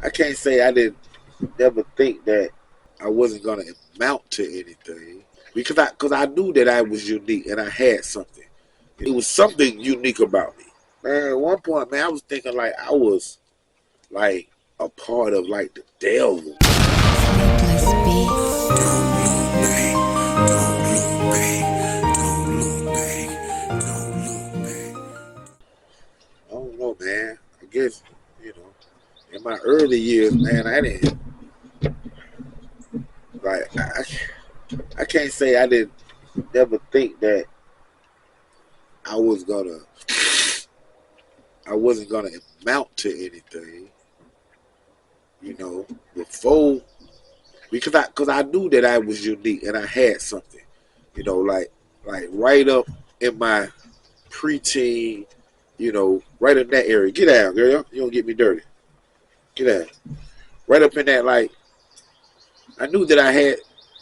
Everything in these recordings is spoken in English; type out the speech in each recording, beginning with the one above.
I can't say I didn't never think that I wasn't gonna amount to anything because I knew that I was unique and I had something. It was something unique about me. Man, at one point, man, I was thinking like I was like a part of like the devil. Sleepless beats. I don't know, man. I guess you know, in my early years, man, I didn't like. I can't say I didn't never think that I was gonna I wasn't gonna amount to anything. You know, before because I knew that I was unique and I had something. You know, like right up in my preteen. You know, right in that area. Get out, girl. You don't get me dirty. Get out. Right up in that, like I knew that I had.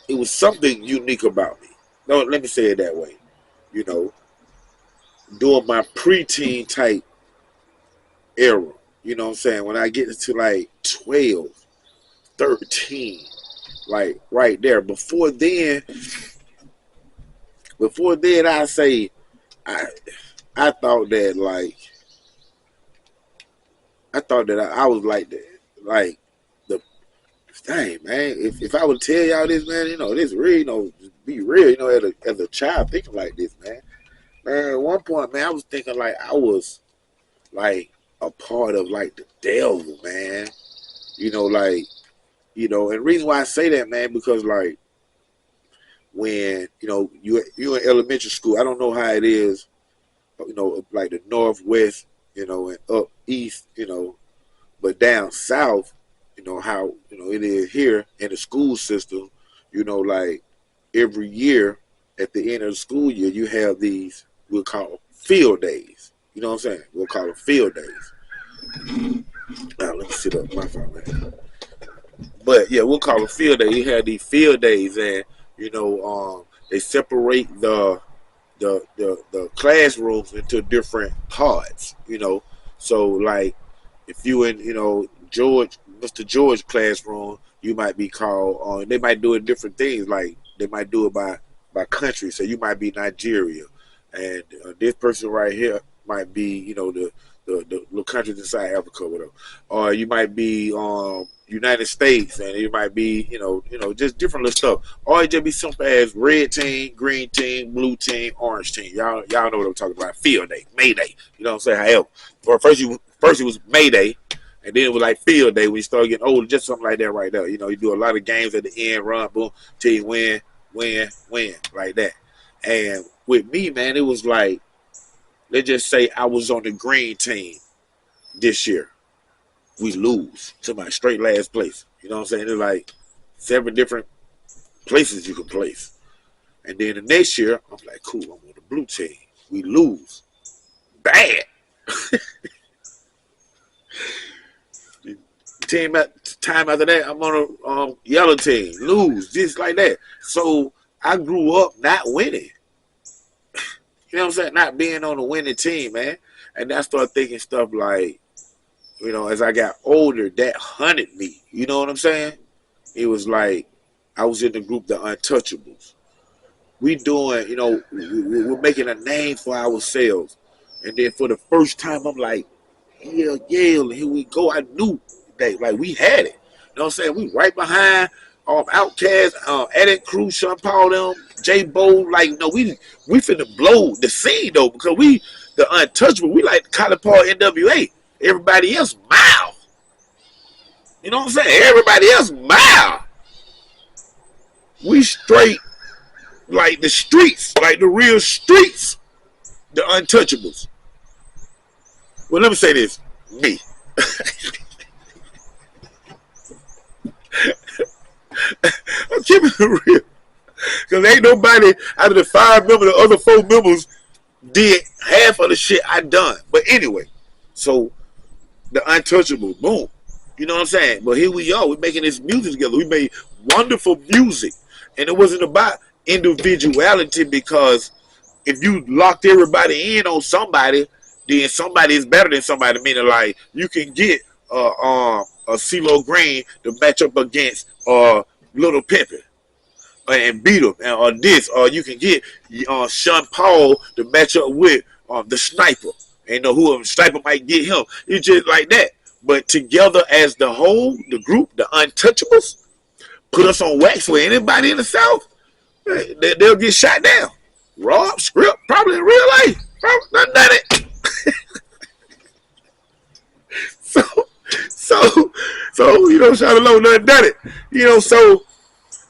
It was something unique about me. No, let me say it that way. You know, during my preteen type era. You know what I'm saying? When I get into like 12, 13, like right there. Before then I say I I thought that like I was like the dang man. If I would tell y'all this man, this real, just be real, as a child thinking like this, man. Man, at one point, man, I was thinking like I was like a part of like the devil, man. Like and the reason why I say that, man, because like when you in elementary school, I don't know how it is, like the northwest, and up east, but down south, how it is here in the school system, like every year at the end of the school year, you have these we'll call field days. You know what I'm saying? We'll call them field days. Now let me sit up my phone, man. But yeah, we'll call them field days. You have these field days, and they separate the classrooms into different parts. So like if you in Mr. George classroom, you might be called on. They might do it different things. Like they might do it by country. So you might be Nigeria, and this person right here might be the little countries inside Africa, whatever. Or you might be United States, and it might be just different little stuff. Or it just be simple as red team, green team, blue team, orange team. Y'all know what I'm talking about. Field day, May Day. You know what I'm saying? However, first it was May Day, and then it was like field day when you start getting older, just something like that right there. You do a lot of games at the end, run, boom, till you win, like that. And with me, man, it was like, let's just say I was on the green team this year. We lose to my straight last place. You know what I'm saying? There's like 7 different places you can place. And then the next year, I'm like, cool, I'm on the blue team. We lose. Bad. Time after that, I'm on a yellow team. Lose. Just like that. So I grew up not winning. You know what I'm saying? Not being on the winning team, man. And I started thinking stuff like, as I got older, that hunted me. You know what I'm saying? It was like I was in the group, the Untouchables. We doing, we're making a name for ourselves. And then for the first time, I'm like, hell yeah, here we go. I knew that, like, we had it. You know what I'm saying? We right behind Outkast, Edit Crew, Sean Paul, them, J Bo. Like, no, we finna blow the scene, though, because we, the Untouchable, we like Colin Paul NWA. Everybody else, mild. You know what I'm saying? Everybody else, mild. We straight like the streets, like the real streets, the Untouchables. Well, let me say this. Me. I'm keeping it real. Because ain't nobody out of the 5 members, the other 4 members did half of the shit I done. But anyway, so the Untouchable, boom. You know what I'm saying? But here we are. We're making this music together. We made wonderful music. And it wasn't about individuality, because if you locked everybody in on somebody, then somebody is better than somebody. Meaning, like, you can get CeeLo Green to match up against Little Pimpin and beat him, or this, or you can get Sean Paul to match up with the Sniper. And know who the Sniper might get him. It's just like that. But together as the whole, the group, the Untouchables, put us on wax with anybody in the South, they'll get shot down. Rob, script, probably in real life. Probably done it. So you know, shout out done it. You know, so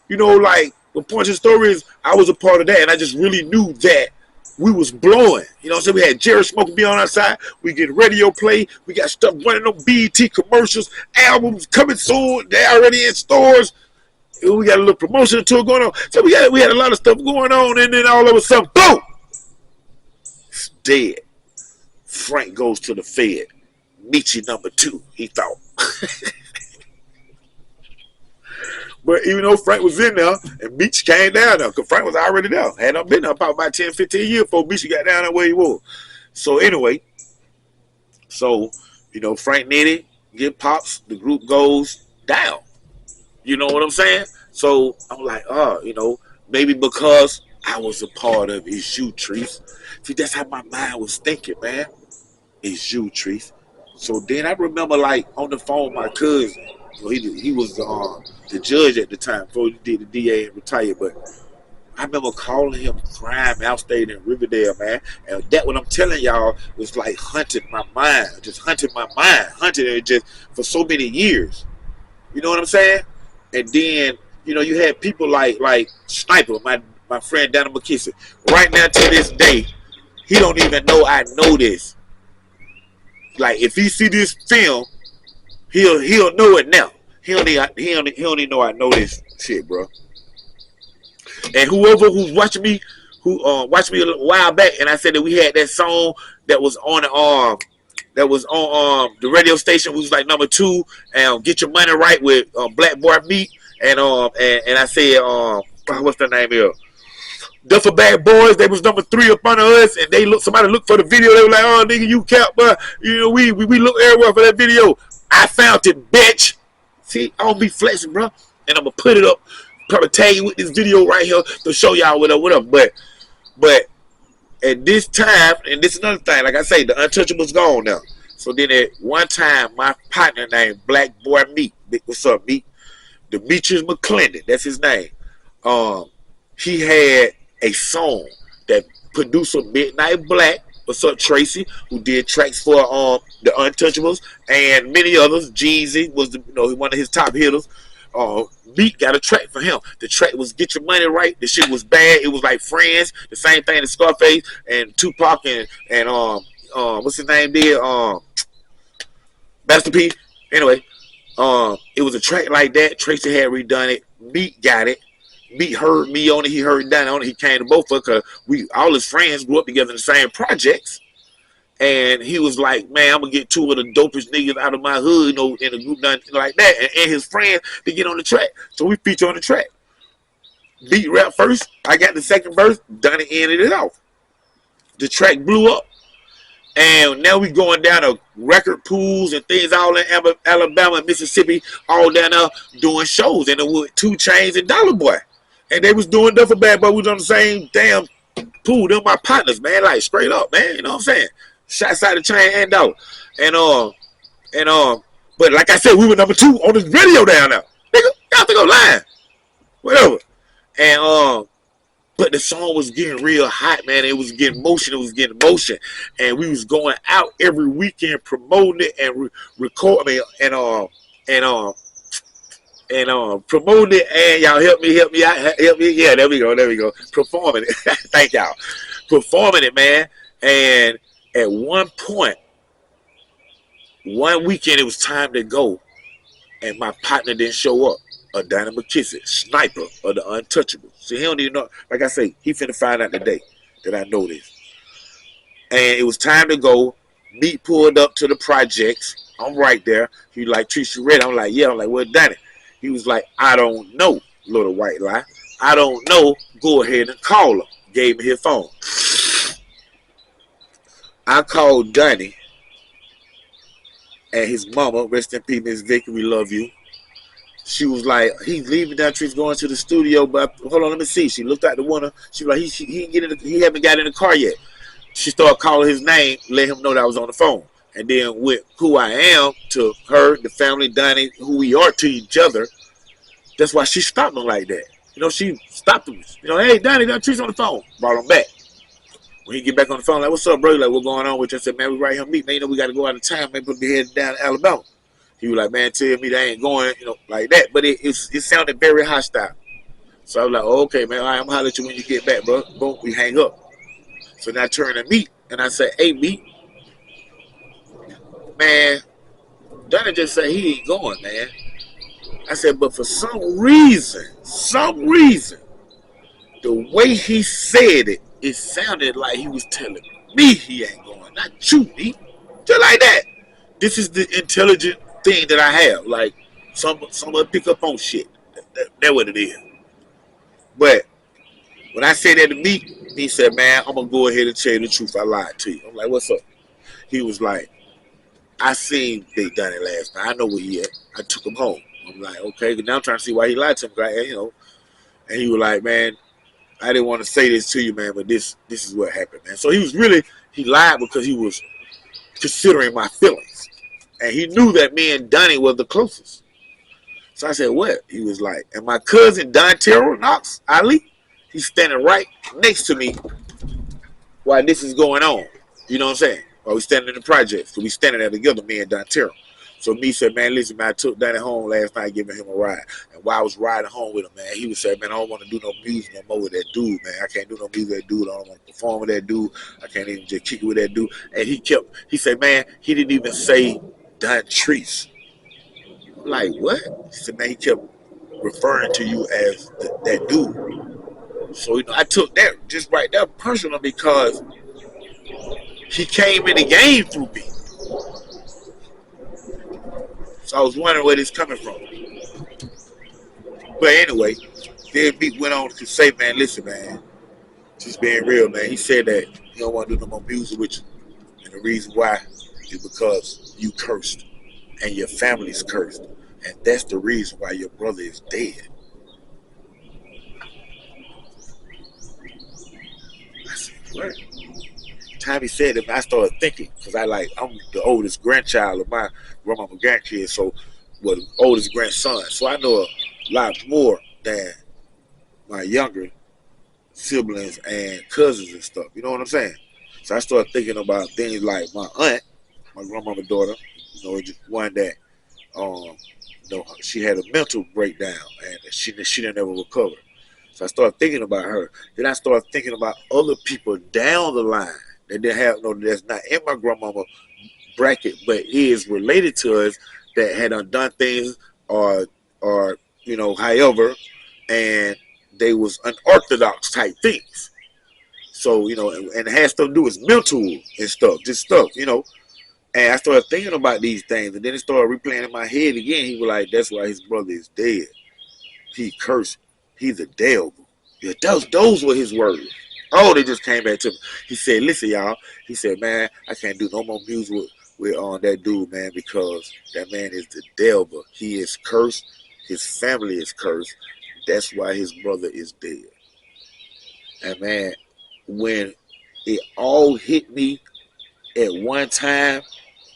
you know, like the point of the story is, I was a part of that, and I just really knew that we was blowing. You know what I'm saying? We had Jerry Smoker be on our side. We get radio play. We got stuff running on BET commercials, albums coming soon. They already in stores. We got a little promotion tour going on. So we had a lot of stuff going on, and then all of a sudden, boom! It's dead. Frank goes to the Fed. Meechie number 2, he thought. But even though Frank was in there, and Meechie came down there, because Frank was already there. Had not been there probably about 10, 15 years before Meechie got down there where he was. So anyway, you know, Frank Nitty get pops, the group goes down. You know what I'm saying? So I'm like, you know, maybe because I was a part of It's You, Trees. See, that's how my mind was thinking, man. It's you, Trees. So then I remember, like, on the phone with my cousin. So he was the judge at the time before he did the DA and retired. But I remember calling him crying outstate in Riverdale, man. And that, what I'm telling y'all, was like hunting my mind. Just hunting my mind. Hunting it just for so many years. You know what I'm saying? And then, you know, you had people like Sniper, my friend Dana McKissick. Right now to this day, he don't even know I know this. Like, if he see this film, he'll know it now. He don't even know I know this shit, bro. And whoever who's watching me, who watched me a while back, and I said that we had that song that was on the radio station, which was like number 2, and Get Your Money Right with Black Boy Meat, and I said what's the name here? Duffer Bag Boys, they was number 3 up under us, and somebody looked for the video. They were like, "Oh, nigga, you cap, but you know we look everywhere for that video." I found it, bitch. See, I don't be flexing, bro, and I'm gonna put it up, probably tag you with this video right here to show y'all whatever. But at this time, and this is another thing, like I say, the Untouchable's gone now. So then at one time, my partner named Black Boy Meat, what's up, Meat? Demetrius McClendon, that's his name. He had a song that producer Midnight Black, what's up, Tracy, who did tracks for the Untouchables and many others. Jeezy was one of his top hitters. Meat got a track for him. The track was Get Your Money Right. The shit was bad. It was like Friends, the same thing as Scarface and Tupac and what's his name did? Master P. Anyway, it was a track like that. Tracy had redone it. Meat got it. Meat heard me on it. He heard Danny on it. He came to both of us because all his friends grew up together in the same projects. And he was like, "Man, I'm gonna get 2 of the dopest niggas out of my hood, in a group like that." And his friends to get on the track. So we feature on the track. Beat rap first. I got the second verse. Donnie ended it off. The track blew up. And now we going down to record pools and things all in Alabama and Mississippi, all down there doing shows. And it was 2 Chainz and Dollar Boy. And they was doing Duffer Bad Boy. We was on the same damn pool. Them my partners, man. Like, straight up, man. You know what I'm saying? Shots out of Chain and Dollar. But like I said, we were number 2 on this video down there. Nigga, y'all think I'm lying. Whatever. And but the song was getting real hot, man. It was getting motion. And we was going out every weekend promoting it and recording it and promoting it. And y'all help me out. Yeah, there we go. Performing it. Thank y'all. Performing it, man. And at one point, one weekend, it was time to go. And my partner didn't show up. Danny McKissick, Sniper of the Untouchables. See, he don't even know. Like I say, he finna find out today that I know this. And it was time to go. Meat pulled up to the projects. I'm right there. He like, "Treat you ready?" I'm like, "Yeah." I'm like, "Well, Danny." He was like, "I don't know, little white lie. I don't know. Go ahead and call him." Gave me his phone. I called Danny. and his mama, rest in peace, Miss Vicky, we love you. She was like, he's leaving that tree, going to the studio, but hold on, let me see. She looked out the window. She was like, he haven't got in the car yet. She started calling his name, let him know that I was on the phone. And then with who I am to her, the family, Donnie, who we are to each other, that's why she stopped him like that. You know, she stopped him. You know, hey, Donnie, that tree's on the phone. Brought him back. When he get back on the phone, like, what's up, bro? He like, what's going on with you? I said, man, we right here meet. Man, you know, we got to go out of town. Man, put me heading down to Alabama. He was like, man, tell me they ain't going, you know, like that. But it sounded very hostile. So I was like, oh, okay, man, all right, I'm going to holler at you when you get back, bro. Boom, we hang up. So then I turn to Meek, and I said, hey, Meek, man, Donnie just said he ain't going, man. I said, but for some reason, the way he said it, it sounded like he was telling me he ain't going, not you, Meek. Just like that. This is the intelligent thing that I have. Like, someone pick up on shit. That's what it is. But when I said that to Meek, he said, man, I'm going to go ahead and tell you the truth. I lied to you. I'm like, what's up? He was like, I seen Big Donnie last night. I know where he at. I took him home. I'm like, okay. Now I'm trying to see why he lied to him. You know. And he was like, man, I didn't want to say this to you, man, but this is what happened, man. So he lied because he was considering my feelings. And he knew that me and Donnie were the closest. So I said, what? He was like, and my cousin, Don Terrell Knox, Ali, he's standing right next to me while this is going on. You know what I'm saying? While we standing in the project. So we standing there together, me and Don Terrell. So me said, man, listen, man, I took Donnie home last night giving him a ride. And while I was riding home with him, man, he was saying, man, I don't want to do no music no more with that dude, man. I can't do no music with that dude. I don't want to perform with that dude. I can't even just kick it with that dude. And he said, man, he didn't even say Don Treese. I'm like, what? He said, man, he kept referring to you as that dude. So, you know, I took that just right there personal because he came in the game through me. So I was wondering where this coming from. But anyway, then Meek went on to say, man, listen, man, just being real, man. He said that he don't want to do no more music with you. And the reason why is because you cursed and your family's cursed. And that's the reason why your brother is dead. I said, what? Time he said it, I started thinking, because I'm the oldest grandchild of my grandmama grandkids, so well, the oldest grandson. So I know a lot more than my younger siblings and cousins and stuff. You know what I'm saying? So I started thinking about things like my aunt, my grandmama's daughter, you know, just one that you know, she had a mental breakdown and she didn't ever recover. So I started thinking about her. Then I started thinking about other people down the line that they have that's not in my grandmama bracket, but is related to us that had done things or you know, however, and they was unorthodox type things. So, you know, and it has stuff to do with mental and stuff, just stuff, you know. And I started thinking about these things, and then it started replaying in my head again. He was like, that's why his brother is dead. He cursed. He's a devil. Yeah, those were his words. Oh, they just came back to me. He said, listen, y'all. He said, man, I can't do no more music with that dude, man, because that man is the devil. He is cursed. His family is cursed. That's why his brother is dead. And, man, when it all hit me at one time,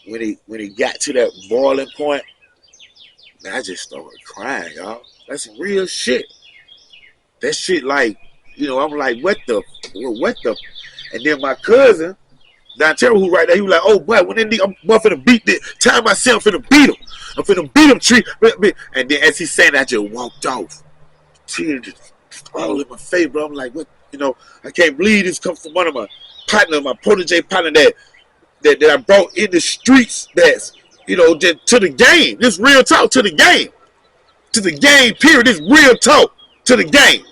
when he got to that boiling point, man, I just started crying, y'all. That's real shit. That shit, like, you know, I'm like, what the? And then my cousin, Don Terrell, who right there, he was like, oh, boy, when I'm finna beat this, time myself, finna beat him. I'm finna beat him, tree. And then as he's saying that, I just walked off. Tears just all in my face, bro. I'm like, what? You know, I can't believe this comes from one of my partner, my protege partner that I brought in the streets that's, you know, just to the game. This real talk to the game. To the game, period. This real talk to the game.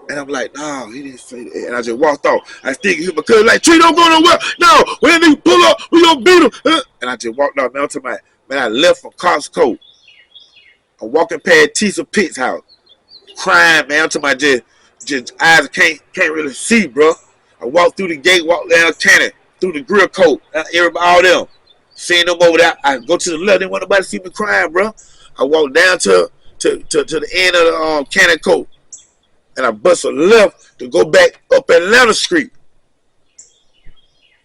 And I'm like, no, he didn't say that. And I just walked off. I still hear my cousin like, Tree, don't go nowhere. No, when they pull up, we gonna beat him. And I just walked off. Man, I left from Costco. I'm walking past Tisa Pitt's house, crying, man. To my just eyes can't really see, bro. I walked through the gate, walked down Cannon, through the grill coat, everybody, all them. Seeing them over there, I go to the left. Didn't want nobody to see me crying, bro. I walk down to the end of the Cannon Coat, and I bust a left to go back up Atlanta Street.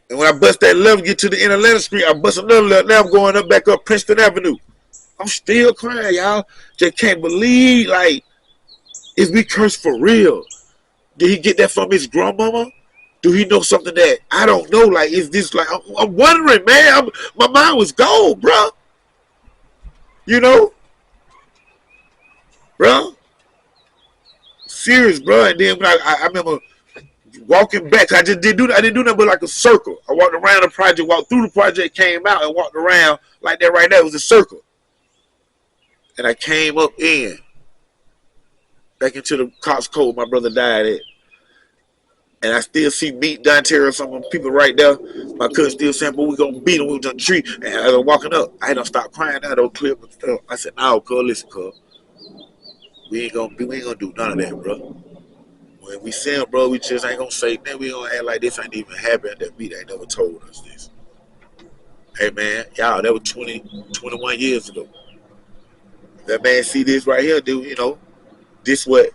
And when I bust that left, get to the end of Atlanta Street, I bust another left. Now I'm going up back up Princeton Avenue. I'm still crying, y'all. Just can't believe, like, is we cursed for real? Did he get that from his grandmama? Do he know something that I don't know? Like, is this like, I'm wondering, man. My mind was gone, bro. You know? Bro? Serious, bro. And then I remember walking back. I didn't do nothing but like a circle. I walked around the project, walked through the project, came out and walked around like that right there. It was a circle. And I came up in. Back into the Cox Code my brother died at. And I still see Meat Dontario, some of the people right there. My cousin still saying, but we gonna beat him, we was on the tree. And as I was walking up, I don't stop crying now, don't clear my stuff. I said, no, cuz, listen, cuz. We ain't gonna do none of that, bro. When we see him, bro, we just ain't gonna say that. We gonna act like this ain't even happened. That Meat ain't never told us this. Hey man, y'all, that was 21 years ago. That man see this right here, dude, you know. This what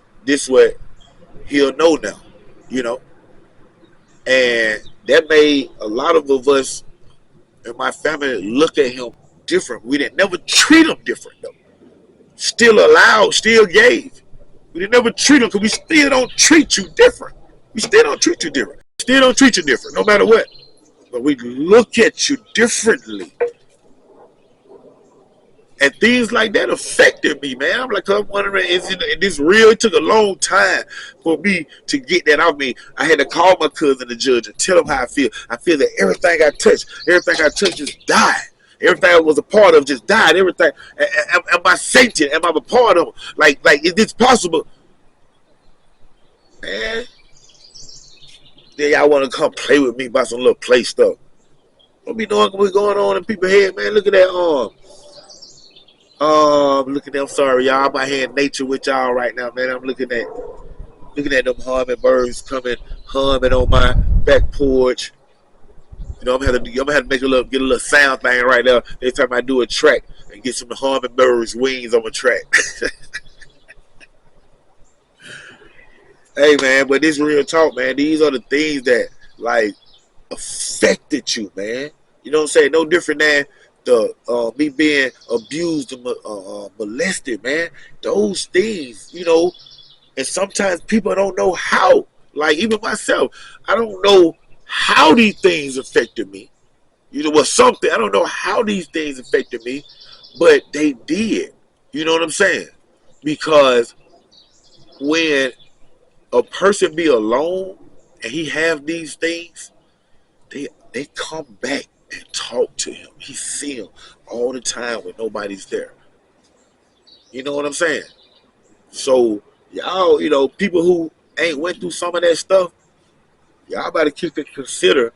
he'll know now, you know. And that made a lot of us in my family look at him different. We didn't never treat him different though. Still allowed, still gave. We didn't never treat him because we still don't treat you different. We still don't treat you different. Still don't treat you different, no matter what. But we look at you differently. And things like that affected me, man. I'm like, I'm wondering, is this real? It took a long time for me to get that out of me. I had to call my cousin, the judge, and tell him how I feel. I feel that everything I touched just died. Everything I was a part of just died. Everything. Am I sanctioned? Am I a part of it? Like, is this possible? Man. Then y'all want to come play with me about some little play stuff. Don't be knowing what's going on in people's head, man. Look at that arm. Look at them. I'm sorry, y'all. I'm out here in nature with y'all right now, man. I'm looking at them hummingbirds coming humming on my back porch. You know, I'm gonna have to get a little sound thing right there. Next time I do a track and get some hummingbirds wings on my track. Hey man, but this real talk, man. These are the things that like affected you, man. You know what I'm saying? No different than the me being abused and molested, man. Those things, you know, and sometimes people don't know how. Like even myself, I don't know how these things affected me. You know, something I don't know how these things affected me, but they did. You know what I'm saying? Because when a person be alone and he have these things, they come back and talk to him. He see him all the time when nobody's there. You know what I'm saying? So y'all, you know, people who ain't went through some of that stuff, y'all better keep it consider,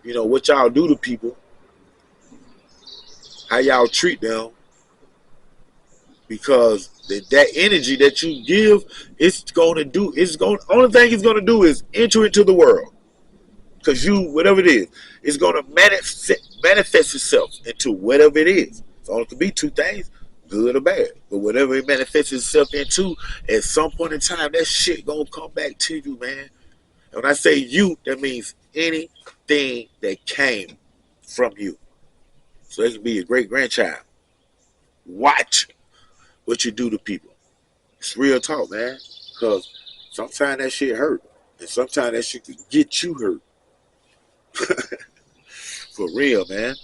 you know, what y'all do to people, how y'all treat them, because that energy that you give, only thing it's gonna do is enter into the world. Because you, whatever it is, it's going to manifest itself into whatever it is. It's only could be two things, good or bad. But whatever it manifests itself into, at some point in time, that shit going to come back to you, man. And when I say you, that means anything that came from you. So it can be your great-grandchild. Watch what you do to people. It's real talk, man. Because sometimes that shit hurt. And sometimes that shit can get you hurt. For real, man.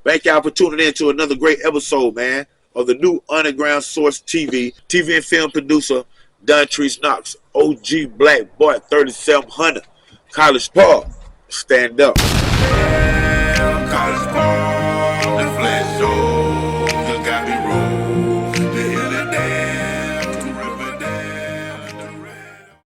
Thank y'all for tuning in to another great episode, man, of the new Underground Source TV and film producer, Dontrese Knox, OG Black Boy 3700, College Park. Stand up.